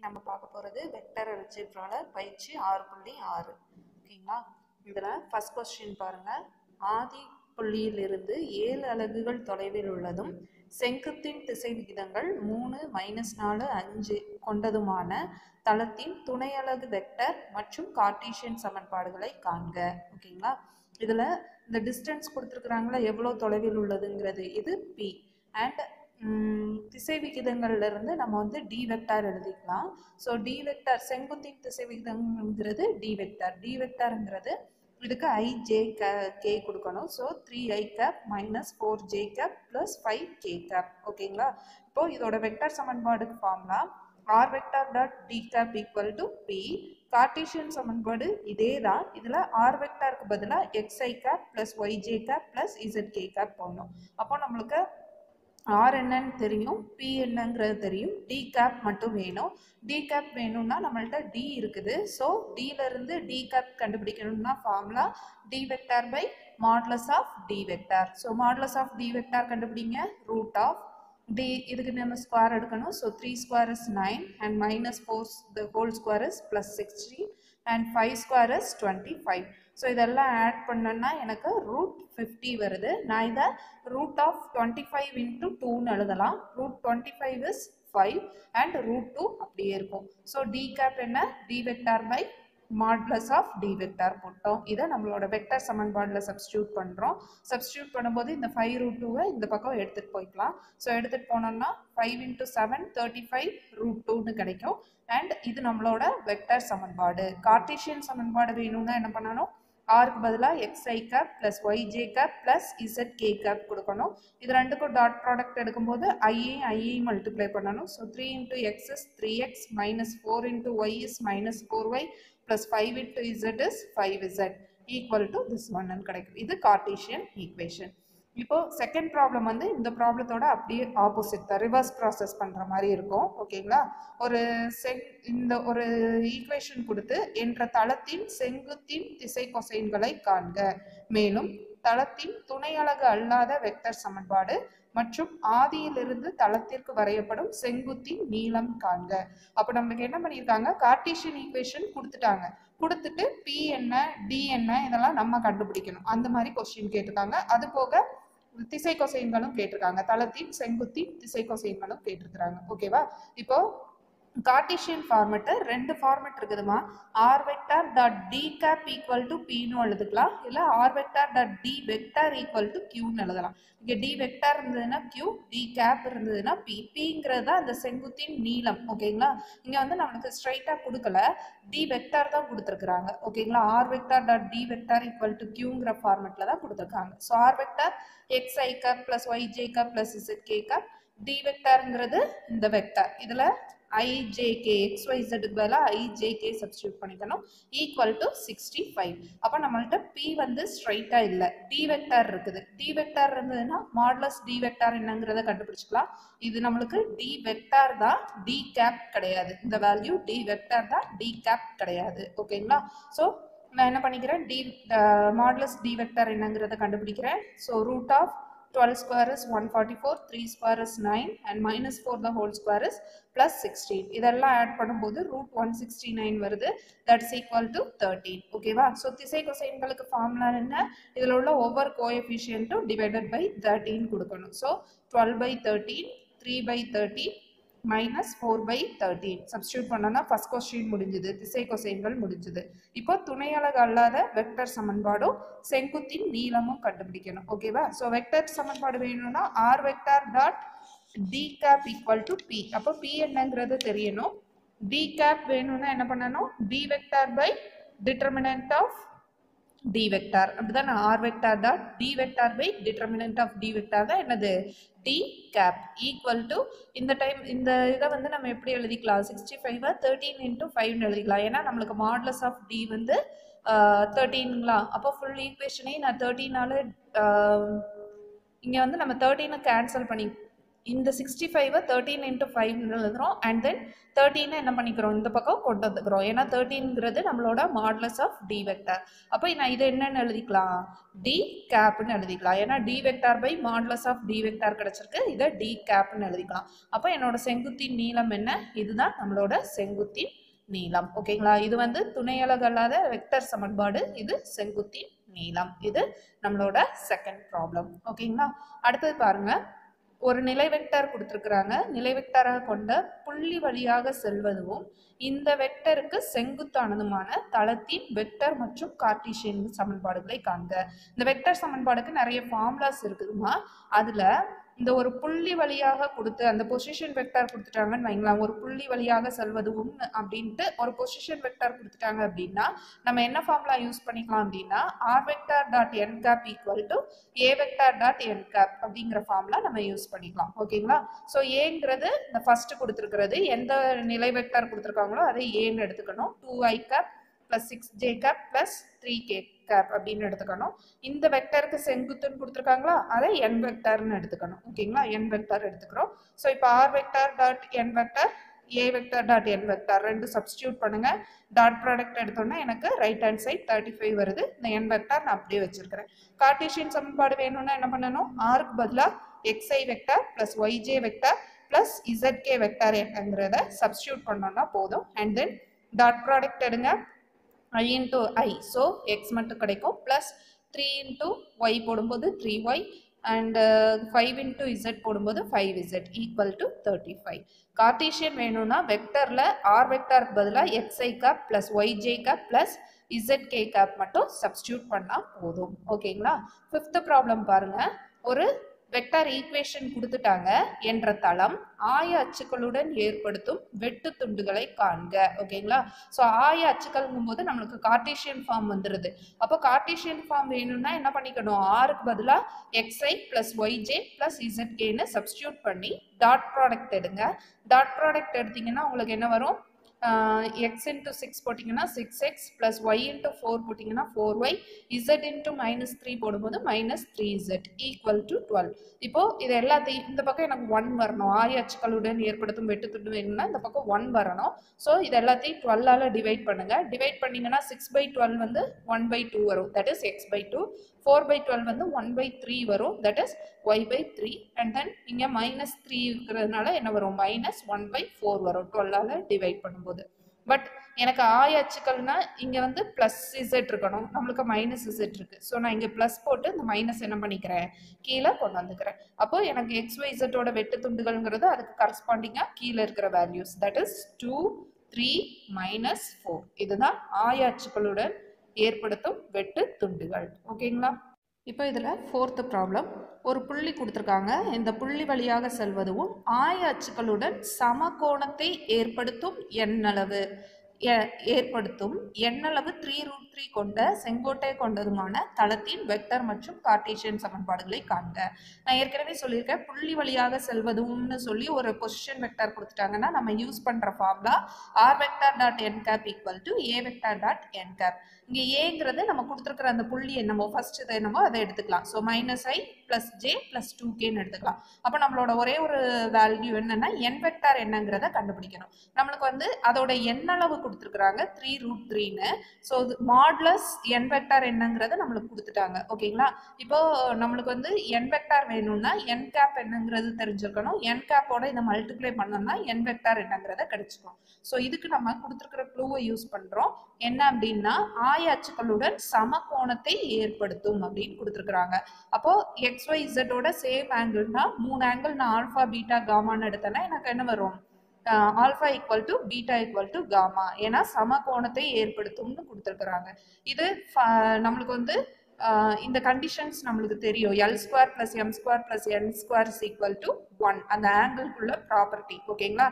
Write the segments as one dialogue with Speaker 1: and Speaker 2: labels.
Speaker 1: நம்ம பார்க்க போகிறது வெக்டர் அல்ஜிப்ரால பயிற்சி 6.6 ஓகேங்களா. இதில் ஃபர்ஸ்ட் கொஸ்டின் பாருங்கள். ஆதி புள்ளியிலிருந்து 7 அலகுகள் தொலைவில் உள்ளதும் செங்குத்தின் திசை விகிதங்கள் 3, -4, 5 கொண்டதுமான தளத்தின் துணை அலகு வெக்டர் மற்றும் கார்ட்டீசியன் சமன்பாடுகளை காண்க. ஓகேங்களா. இதில் இந்த டிஸ்டன்ஸ் கொடுத்துருக்குறாங்களா, எவ்வளோ தொலைவில் உள்ளதுங்கிறது, இது பி. அண்ட் திசை விகிதங்கள்ல இருந்து நம்ம வந்து டி வெக்டார் எழுதிக்கலாம். ஸோ டி வெக்டார் செங்குத்தின் திசை விகிதம்ங்கிறது டி வெக்டார். டி வெக்டார்ங்கிறது இதுக்கு ஐ ஜே கே கொடுக்கணும். So 3i cap -4j cap + 5k cap. ஓகேங்களா. இப்போ இதோட வெக்டார் சமன்பாடுக்கு formula r vector dot d cap equal to p. Cartesian சமன்பாடு இதே தான். இதில் ஆர் வெக்டாருக்கு பதிலாக xi cap + yj cap + zk cap போடணும். அப்போ நம்மளுக்கு ஆர் என்னன்னு தெரியும், பி என்னங்கிறது தெரியும், டி கேப் மட்டும் வேணும். டி கேப் வேணும்னா நம்மள்ட்ட டி இருக்குது. ஸோ டியிலிருந்து டி கேப் கண்டுபிடிக்கணும்னா formula d vector by modulus of D vector. So modulus of D vector கண்டுபிடிங்க. ரூட் ஆஃப் டி, இதுக்கு நம்ம ஸ்கொயர் எடுக்கணும். So 3 square is 9 and -4 the whole square is +16 and 5 square is 25. So இதெல்லாம் add பண்ணோன்னா எனக்கு root 50 வருது. நான் இதை ரூட் ஆஃப் 25 × 2ன்னு எழுதலாம். ரூட் 25 is 5 and ரூட் 2 அப்படியே இருக்கும். ஸோ டி கேப் என்ன, T vector by modulus of D vector போட்டோம். இதை நம்மளோட வெக்டார் சமன்பாடில் சப்ஸ்டியூட் பண்ணுறோம். சப்ஸ்டியூட் பண்ணும்போது இந்த 5 ரூட் 2வை இந்த பக்கம் எடுத்துகிட்டு போய்க்கலாம். ஸோ எடுத்துகிட்டு போனோம்னா 5 × 7 35 ரூட் 2ன்னு கிடைக்கும். அண்ட் இது நம்மளோட வெக்டார் சமன்பாடு. கார்ட்டீசியன் சமன்பாடு வேணும்னா என்ன பண்ணணும், ஆருக்கு பதிலாக xi cap + yj cap + zk cap கொடுக்கணும். இது ரெண்டுக்கும் டாட் ப்ராடக்ட் எடுக்கும்போது ஐயை மல்டிப்ளை பண்ணணும். So 3 × x is 3x -4 × y is -4y + 5 × z is 5z equal to this ஒன்னு கிடைக்கும். இது கார்ட்டீசியன் ஈக்குவேஷன். இப்போ செகண்ட் ப்ராப்ளம் வந்து இந்த ப்ராப்ளத்தோட அப்படியே ஆப்போசிட் தான், ரிவர்ஸ் ப்ராசஸ் பண்ணுற மாதிரி இருக்கும். ஓகேங்களா. இந்த ஒரு ஈக்குவேஷன் கொடுத்து என்ற தளத்தின் செங்குத்தின் திசை கொசைன்களை காண்க. மேலும் தளத்தின் துணை அலகு அல்லாத வெக்டர் சமன்பாடு மற்றும் ஆதியிலிருந்து தளத்திற்கு வரையப்படும் செங்குத்தின் நீளம் காண்க. அப்போ நம்மளுக்கு என்ன பண்ணியிருக்காங்க, கார்ட்டீசியன் ஈக்குவேஷன் கொடுத்துட்டாங்க. கொடுத்துட்டு பி என்ன, டி என்ன, இதெல்லாம் நம்ம கண்டுபிடிக்கணும். அந்த மாதிரி கொஸ்டின் கேட்டிருக்காங்க. அது போக திசை கொசைன்களும் கேட்டிருக்காங்க. தளத்தின் செங்குத்தின் திசை கொசைன்களும் கேட்டிருக்கிறாங்க. ஓகேவா. இப்போ கார்ட்டீசியன் ஃபார்மெட்டு ரெண்டு ஃபார்மெட் இருக்குதுமா. R vector dot d cap equal to பின்னு எழுதுக்கலாம். இல்லை r vector dot d vector equal to கியூன்னு எழுதலாம். இங்கே டி வெக்டார் இருந்ததுன்னா கியூ, டி கேப் இருந்ததுன்னா பி. பிங்கிறது தான் அந்த செங்குத்தின் நீளம். ஓகேங்களா. இங்கே வந்து நம்மளுக்கு ஸ்ட்ரைட்டாக கொடுக்கல, டி வெக்டார் தான் கொடுத்துருக்குறாங்க. ஓகேங்களா. R vector dot d vector equal to கியூங்கிற ஃபார்மெட்டில் தான் கொடுத்துருக்காங்க. So r vector xi cap + yj cap + zk cap, d வெக்டாருங்கிறது இந்த வெக்டார். இதில் ijk xyzக்கு பதிலாக ijk சப்ஸ்டியூட் பண்ணிக்கணும். Equal to 65. அப்போ நம்மள்ட்ட பி வந்து ஸ்ட்ரைட்டா இல்லை, டி வெக்டார் இருக்குது. டி வெக்டார் இருந்ததுன்னா மாடுலஸ் டி வெக்டார் என்னங்கிறத கண்டுபிடிச்சிக்கலாம். இது நம்மளுக்கு டி வெக்டார் தான், டி கேப் கிடையாது. இந்த வேல்யூ டி வெக்டார் தான், டி கேப் கிடையாது. ஓகேங்களா. ஸோ நான் என்ன பண்ணிக்கிறேன், டி மாடுலஸ் டி வெக்டார் என்னங்கிறத கண்டுபிடிக்கிறேன். So root of 12 square is 144, 3 square is 9 and -4 the whole square is +16. இதெல்லாம் ஆட் பண்ணும்போது ரூட் 169 வருது. That's equal to 13. ஓகேவா. ஸோ திசை கொசைன்களுக்கு ஃபார்முலா என்ன, இதில் உள்ள ஒவ்வொரு கோஎஃபிஷியன்ட்டும் டிவைடட் பை 13 கொடுக்கணும். ஸோ 12/13, 3/13 -4/13 சப்ஸ்டியூட் பண்ணோம்னா ஃபர்ஸ்ட் கொஸ்டின் முடிஞ்சுது, திசை கொசைன்கள் முடிஞ்சுது. இப்போ துணை அலகு அல்லாத வெக்டர் சமன்பாடும் செங்குத்தின் நீளமும் கண்டுபிடிக்கணும். ஓகேவா. ஸோ வெக்டர் சமன்பாடு வேணும்னா r vector dot d cap equal to p. அப்போ பி என்னங்கிறது தெரியணும். டி கேப் வேணும்னா என்ன பண்ணணும், d vector by determinant of D vector. அப்படிதான் r vector dot d vector by determinant of D vector தான் என்னது, டி கேப் ஈக்குவல் டு இந்த டைம் இந்த இதை வந்து நம்ம எப்படி எழுதிக்கலாம், 65 13 × 5 எழுதிக்கலாம். ஏன்னா நம்மளுக்கு மாடுலஸ் ஆஃப் டி வந்து 13ங்களா. அப்போ ஃபுல் ஈக்குவேஷனே நான் 13ஆல இங்கே வந்து நம்ம 13 கேன்சல் பண்ணி இந்த 65 13 into 5 எழுதுறோம் and then 13 என்ன பண்ணிக்கிறோம் இந்த பக்கம் கொண்டு வந்துக்கிறோம் ஏன்னா 13ங்கிறது நம்மளோட மாடுலஸ் ஆஃப் டி வெக்டார். அப்போ நான் இதை என்னன்னு எழுதிக்கலாம் டி கேப்னு எழுதிக்கலாம் ஏன்னா T vector by modulus of D vector கிடைச்சிருக்கு இதை டி கேப்னு எழுதிக்கலாம். அப்போ என்னோட செங்குத்தின் நீளம் என்ன இதுதான் நம்மளோட செங்குத்தின் நீளம். ஓகேங்களா இது வந்து துணை அலகு அல்லாத வெக்டர் சமன்பாடு இது செங்குத்தின் நீளம். இது நம்மளோட செகண்ட் ப்ராப்ளம். ஓகேங்களா அடுத்தது பாருங்க ஒரு நிலை வெக்டர் கொடுத்துருக்குறாங்க நிலை வெக்டராக கொண்ட புள்ளி வழியாக செல்வதும் இந்த வெக்டருக்கு செங்குத்தானதுமான தளத்தின் வெக்டர் மற்றும் கார்ட்டீசியன் சமன்பாடுகளை காண்க. இந்த வெக்டர் சமன்பாடுக்கு நிறைய ஃபார்முலாஸ் இருக்குதுமா அதுல இந்த ஒரு புள்ளி வழியாக கொடுத்து அந்த பொசிஷன் வெக்டர் கொடுத்துட்டாங்கன்னு வைங்களேன் ஒரு புள்ளி வழியாக செல்வதும் அப்படின்ட்டு ஒரு பொசிஷன் வெக்டர் கொடுத்துட்டாங்க அப்படின்னா நம்ம என்ன ஃபார்முலா யூஸ் பண்ணிக்கலாம் அப்படின்னா R vector dot N cap equal to A vector dot N cap அப்படிங்கிற ஃபார்முலா நம்ம யூஸ் பண்ணிக்கலாம். ஓகேங்களா ஸோ ஏங்கிறது இந்த ஃபர்ஸ்ட் கொடுத்துருக்கிறது எந்த நிலை வெக்டர் கொடுத்துருக்காங்களோ அதை ஏன்னு எடுத்துக்கணும் 2i cap plus 6j cap plus 3k cap அப்படின்னு எடுத்துக்கணும். இந்த வெக்டருக்கு செங்குத்துன்னு கொடுத்துருக்காங்களா அதை n வெக்டர்னு எடுத்துக்கணும். ஓகேங்களா n வெக்டர் எடுத்துக்கிறோம். ஸோ இப்போ r vector dot n vector a vector dot n vector ரெண்டு சப்ஸ்டியூட் பண்ணுங்க டாட் ப்ராடக்ட் எடுத்தோன்னா எனக்கு ரைட் ஹேண்ட் சைட் 35 வருது. இந்த n வெக்டர் நான் அப்படியே வச்சிருக்கிறேன். கார்ட்டீசியன் சமன்பாடு வேணும்னா என்ன பண்ணணும் ஆருக்கு பதிலாக xi vector plus yj vector plus zk vector என்னங்கிறத சப்ஸ்டியூட் பண்ணோம்னா போதும். அண்ட் தென் டாட் ப்ராடக்ட் எடுங்க I into I so x மட்டும் கிடைக்கும் plus 3 into y போடும்போது 3y and 5 into z போடும்போது 5z equal to 35. கார்ட்டீசியன் வேணும்னா வெக்டர்ல r வெக்டருக்கு பதிலாக xi cap plus yj cap plus zk cap மட்டும் சப்ஸ்டியூட் பண்ணா போதும். ஓகேங்களா ஃபிஃப்த் ப்ராப்ளம் பாருங்க ஒரு வெக்டர் ஈக்குவேஷன் கொடுத்துட்டாங்க என்ற தளம் ஆய அச்சுக்களுடன் ஏற்படுத்தும் வெட்டு துண்டுகளை காண்க. ஓகேங்களா ஸோ ஆய அச்சுக்கள்ங்கும் போது நம்மளுக்கு கார்ட்டீசியன் ஃபார்ம் வந்துடுது. அப்போ கார்ட்டீசியன் ஃபார்ம் வேணும்னா என்ன பண்ணிக்கணும் ஆருக்கு பதிலாக xi பிளஸ் ஒய்ஜே பிளஸ் இசட்கேன்னு சப்ஸ்டியூட் பண்ணி டாட் ப்ராடக்ட் எடுங்க. டாட் ப்ராடக்ட் எடுத்தீங்கன்னா உங்களுக்கு என்ன வரும் x into 6 போட்டிங்கன்னா 6x plus y into 4 போட்டிங்கன்னா 4y z into minus 3 போடும்போது minus 3z equal to 12. இப்போ இது எல்லாத்தையும் இந்த பக்கம் எனக்கு 1 வரணும் ஆய அச்சுக்களுடன் ஏற்படுத்தும் வெட்டு துண்டு வேணும்னா இந்த பக்கம் 1 வரணும். ஸோ இது எல்லாத்தையும் 12ஆல் டிவைட் பண்ணுங்க. டிவைட் பண்ணிங்கன்னா 6/12 வந்து 1/2 வரும் தட் இஸ் x/2 4/12 வந்து 1/3 வரும் that is y/3 and then இங்கே -3 இருக்கிறதுனால என்ன வரும் -1/4 வரும் 12ஆல் டிவைட் பண்ணும்போது. பட் எனக்கு ஆய அச்சுக்கள்னா இங்கே வந்து ப்ளஸ் இசட் இருக்கணும் நம்மளுக்கு மைனஸ் இசட் இருக்கு. ஸோ நான் இங்கே ப்ளஸ் போட்டு இந்த மைனஸ் என்ன பண்ணிக்கிறேன் கீழே கொண்டு வந்துக்கிறேன். அப்போ எனக்கு XYZோட வெட்டு துண்டுகள்ங்கிறது அதுக்கு கரஸ்பாண்டிங்காக கீழே இருக்கிற வேல்யூஸ் தட் இஸ் 2 3 -4 இதுதான் ஆய அச்சுக்களுடன் ஏற்படுத்தும் வெட்டு துண்டுகள். ஓகேங்களா இப்போ இதில் ஃபோர்த்து ப்ராப்ளம் ஒரு புள்ளி கொடுத்துருக்காங்க இந்த புள்ளி வழியாக செல்வதும் ஆய அச்சுக்களுடன் சமகோணத்தை ஏற்படுத்தும் எண்ணளவு ஏற்படுத்தும் எண்ணளவு 3√3 கொண்ட செங்கோட்டை கொண்டதுமான தளத்தின் வெக்டர் மற்றும் கார்ட்டீசியன் சமன்பாடுகளை காண்க. நான் ஏற்கனவே சொல்லியிருக்கேன் புள்ளி வழியாக செல்வதும்னு சொல்லி ஒரு பொசிஷன் வெக்டர் கொடுத்துட்டாங்கன்னா நம்ம யூஸ் பண்ணுற formula R vector dot N cap equal to A vector dot N cap. இங்கே ஏங்கிறது நம்ம கொடுத்துருக்குற அந்த புள்ளி என்னமோ ஃபர்ஸ்ட் இது என்னமோ அதை எடுத்துக்கலாம். ஸோ -i + j + 2kன்னு எடுத்துக்கலாம். அப்போ நம்மளோட ஒரே ஒரு வேல்யூ என்னன்னா என் வெக்டார் என்னங்கிறத கண்டுபிடிக்கணும். நம்மளுக்கு வந்து அதோட எண்ணளவு கொடுத்துருக்குறாங்க 3√3ன்னு. ஸோ மாடுலஸ் என் வெக்டார் என்னங்கிறத நம்மளுக்கு கொடுத்துட்டாங்க. ஓகேங்களா இப்போ நம்மளுக்கு வந்து என் வெக்டார் வேணும்னா என் கேப் என்னங்கிறது தெரிஞ்சிருக்கணும். என் கேப்போட இதை மல்டிப்ளை பண்ணோம்னா என் வெக்டார் என்னங்கிறத கிடைச்சிக்கும். ஸோ இதுக்கு நம்ம கொடுத்துருக்குற க்ளூவை யூஸ் பண்ணுறோம். என்ன அப்படின்னா ஆய அச்சுக்களுடன் சமகோணத்தை ஏற்படுத்தும் அப்படின்னு கொடுத்துருக்குறாங்க. அப்போ XYZோட சேம் ஆங்கிள்னா 3 ஆங்கிள் நான் ஆல்ஃபா பீட்டா காமான்னு எடுத்தேன்னா எனக்கு என்ன வரும் alpha equal to beta equal to gamma ஏன்னா சமகோணத்தை ஏற்படுத்தும்னு கொடுத்துருக்குறாங்க. இது நம்மளுக்கு வந்து இந்த கண்டிஷன்ஸ் நம்மளுக்கு தெரியும் L² + M² + N² = 1 அந்த ஆங்கிள்குள்ள ப்ராப்பர்ட்டி. ஓகேங்களா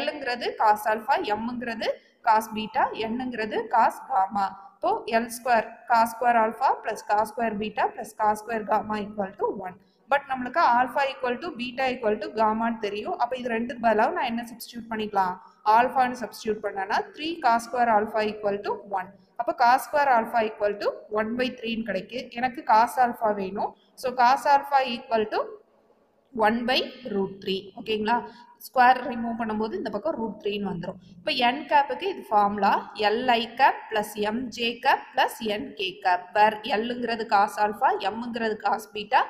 Speaker 1: Lங்கிறது காஸ் ஆல்ஃபா எம்ங்கிறது காஸ் பீட்டா என்னங்கிறது காஸ் காமா. இப்போ L² cos² alpha + cos² beta + cos² gamma = 1. But நம்மளுக்கு alpha equal to beta equal to காமான்னு தெரியும். அப்போ இது ரெண்டுக்கு பதிலாக நான் என்ன சப்ஸ்டியூட் பண்ணிக்கலாம் ஆல்ஃபான்னு சப்ஸ்டியூட் பண்ணேன்னா 3 cos² ஆல்ஃபா = 1. அப்போ cos² ஆல்ஃபா = 1/3 கிடைக்கு. எனக்கு cos ஆல்ஃபா வேணும். ஸோ cos ஆல்ஃபா = 1/√3 ஓகேங்களா. ஸ்கொயர் ரிமூவ் பண்ணும்போது இந்த பக்கம் √3 வந்துடும். இப்போ என் கேப்புக்கு இது formula LI cap plus MJ cap plus NK cap, where Lங்கிறது காஸ் ஆல்ஃபா, Mங்கிறது காஸ் பீட்டா,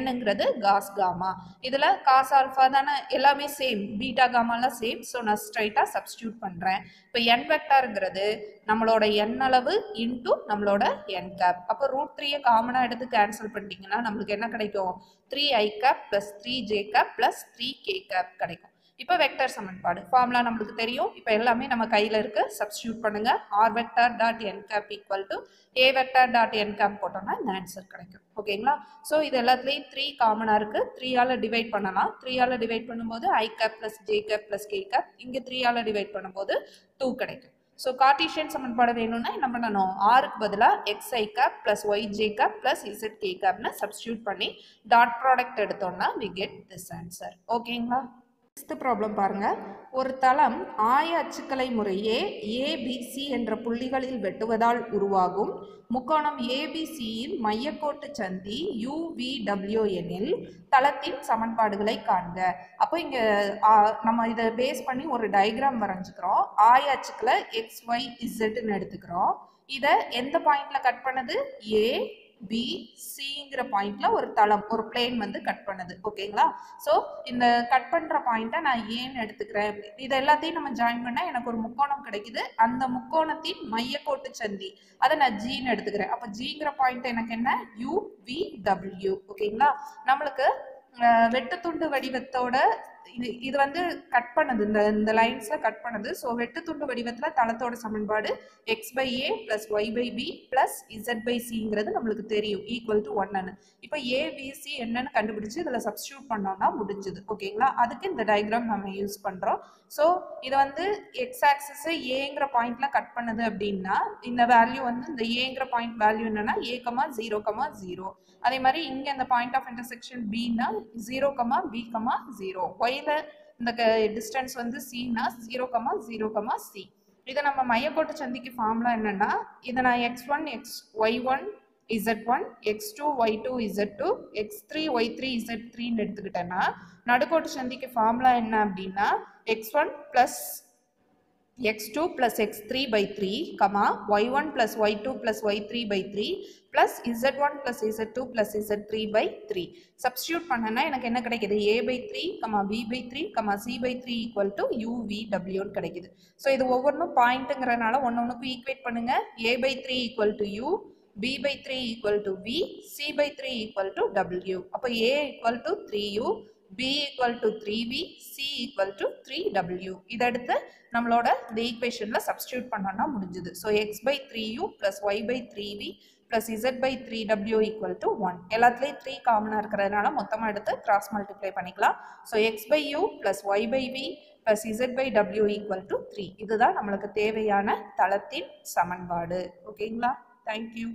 Speaker 1: Nங்கிறது காஸ் காமா. இதில் காஸ் ஆல்ஃபா தானே எல்லாமே சேம், பீட்டா காமாலாம் சேம். ஸோ நான் ஸ்ட்ரைட்டாக சப்ஸ்டியூட் பண்ணுறேன். இப்போ n வெக்டாருங்கிறது நம்மளோட n அளவு இன்டூ நம்மளோட n கேப். அப்போ √3 காமனாக எடுத்து கேன்சல் பண்ணிட்டீங்கன்னா நம்மளுக்கு என்ன கிடைக்கும்? 3i cap plus 3j cap plus 3k cap கிடைக்கும். இப்போ வெக்டர் சமன்பாடு ஃபார்முலா நம்மளுக்கு தெரியும். இப்போ எல்லாமே நம்ம கையில் இருக்கு, சப்ஸ்டியூட் பண்ணுங்க. R vector dot N cap equal to A vector dot N cap போட்டோம்னா இந்த ஆன்சர் கிடைக்கும். ஓகேங்களா. ஸோ இது எல்லாத்துலேயும் 3 காமனாக இருக்குது. 3ஆல் டிவைட் பண்ணலாம். 3ஆல் டிவைட் பண்ணும்போது I cap plus J cap plus K cap, இங்கே 3ஆல் டிவைட் பண்ணும்போது 2 கிடைக்கும். ஸோ கார்ட்டீசியன் சமன்பாடு வேணும்னா என்ன பண்ணணும்? ஆருக்கு பதிலாக X I cap plus Y J cap plus Z K கேப்னு சப்ஸ்டியூட் பண்ணி டாட் ப்ராடக்ட் எடுத்தோம்னா வி கெட் திஸ் ஆன்சர். ஓகேங்களா. நெக்ஸ்ட் ப்ராப்ளம் பாருங்க. ஒரு தளம் ஆய அச்சுக்கலை முறையே ABC என்ற புள்ளிகளில் வெட்டுவதால் உருவாகும் முக்கோணம் ABCயின் மையக்கோட்டு சந்தி UVW எனில் தளத்தின் சமன்பாடுகளை காண்க. அப்போ இங்க நம்ம இதை பேஸ் பண்ணி ஒரு டயக்ராம் வரைஞ்சுக்கிறோம். ஆய அச்சுக்களை XYZன்னு எடுத்துக்கிறோம். இதை எந்த பாயிண்ட்ல கட் பண்ணது? ABCங்கிற பாயிண்ட்ல ஒரு தளம், ஒரு பிளேன் வந்து கட் பண்ணுது. ஓகேங்களா. ஸோ இந்த கட் பண்ற பாயிண்ட்டை நான் ஏன்னு எடுத்துக்கிறேன். இது எல்லாத்தையும் நம்ம ஜாயின் பண்ணா எனக்கு ஒரு முக்கோணம் கிடைக்குது. அந்த முக்கோணத்தின் மையக்கோட்டு சந்தி அதை நான் ஜின்னு எடுத்துக்கிறேன். அப்போ ஜிங்கிற பாயிண்ட் எனக்கு என்ன? UVW. ஓகேங்களா. நம்மளுக்கு வெட்டுத்துண்டு வடிவத்தோட இது வந்து கட் பண்ணுது, இந்த லைன்ஸ்ல கட் பண்ணுது. ஸோ வெட்டுத்துண்டு வடிவத்தில் தளத்தோட சமன்பாடு x/a ப்ளஸ் y/b ப்ளஸ் z/cங்கிறது நம்மளுக்கு தெரியும் ஈக்குவல் டு 1. இப்போ ABC என்னன்னு கண்டுபிடிச்சு இதில் சப்ஸ்டியூட் பண்ணோம்னா முடிஞ்சுது. ஓகேங்களா. அதுக்கு இந்த டயக்ராம் நம்ம யூஸ் பண்ணுறோம். ஸோ இதை வந்து எக்ஸ் ஆக்சிஸை ஏங்கிற பாயிண்ட்ல கட் பண்ணுது அப்படின்னா இந்த வேல்யூ வந்து இந்த ஏங்கிற பாயிண்ட் வேல்யூ என்னன்னா a,0,0. அதே மாதிரி இங்கே இந்த பாயிண்ட் ஆஃப் இன்டர்செக்ஷன் பின்னா 0,b,0. ஒய்ல இந்த டிஸ்டன்ஸ் வந்து சின்னா 0,0,c. இதை நம்ம மையக்கோட்டு சந்திக்கு ஃபார்முலா என்னன்னா, இதை நான் x1 y1 z1 x2 y2 z2 x3 y3 z3ன்னு எடுத்துக்கிட்டேன்னா நடுக்கோட்டு சந்திக்கு ஃபார்முலா என்ன அப்படின்னா x1 plus x2 plus x3 by 3, y1 plus y2 plus y3 by 3 plus z1 plus z2 plus z3 by 3. Substitute பண்ணனா எனக்கு என்ன கிடைக்குது? a by 3, b by 3, c by 3 equal to UVW கிடைக்குது. So இது ஒவ்வொன்றும் பாயிண்ட்டுங்கிறனால ஒன்னொன்னுக்கு equate பண்ணுங்க. a by 3 equal to u, b by 3 equal to v, c by 3 equal to w. அப்போ a equal to 3u, b equal to 3v, c equal to 3w. இதை எடுத்து நம்மளோட இந்த ஈக்குவேஷன்ல substitute பண்ணோம்னா முடிஞ்சுது. So x by 3u plus y by 3v plus z by 3w equal to 1. எல்லாத்துலேயும் 3 காமனாக இருக்கிறதுனால மொத்தமாக எடுத்து கிராஸ் மல்டிப்ளை பண்ணிக்கலாம். So x by u plus y by v plus z by w equal to 3. இதுதான் நம்மளுக்கு தேவையான தளத்தின் சமன்பாடு. ஓகேங்களா. தேங்க்யூ.